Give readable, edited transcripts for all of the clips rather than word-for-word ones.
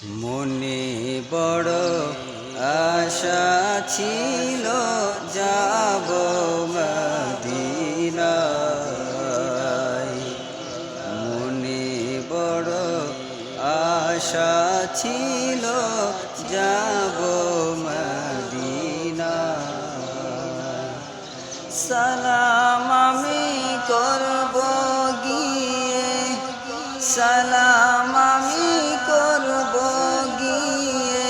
মনে বড় আশা ছিল যাব মদিনায়। মনে বড় আশা ছিল যাব মদিনায়। সালাম আমি করব গিয়ে, সালাম আমি করব গিয়ে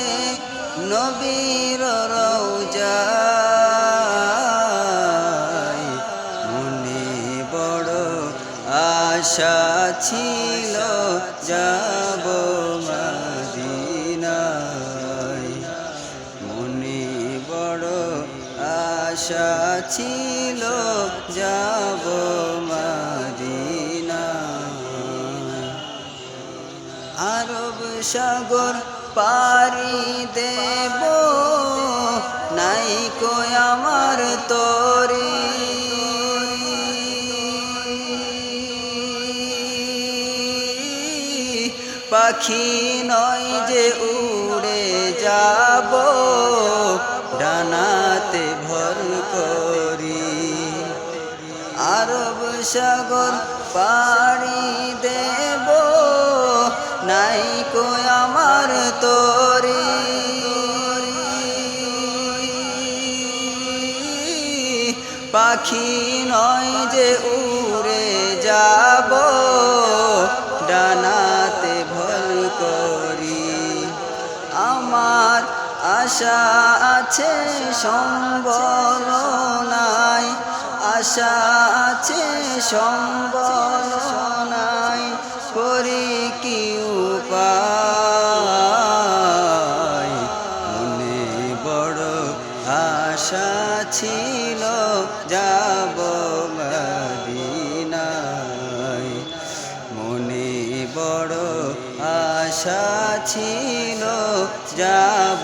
নবীর রওজায়। মনে বড় আশা ছিল যাব মদিনায়। মনে বড় আশা ছিল যাব মদিনায়। আরব সাগর পাড়ি দেব, নাই কো আমার তরি। পাখি নয় যে উড়ে যাব, ডানাতে ভর করি। আরব সাগর পাড়ি দেব, নাই কো আমার তরি। পাখি নয় যে উড়ে যাব, ডানাতে ভর করি। আমার আশা আছে সম্বল নাই, আশা আছে সম্বল নাই, করি কি উপায়। মনে বড় আশা ছিল যাব মদিনায়। মনে বড় আশা ছিল যাব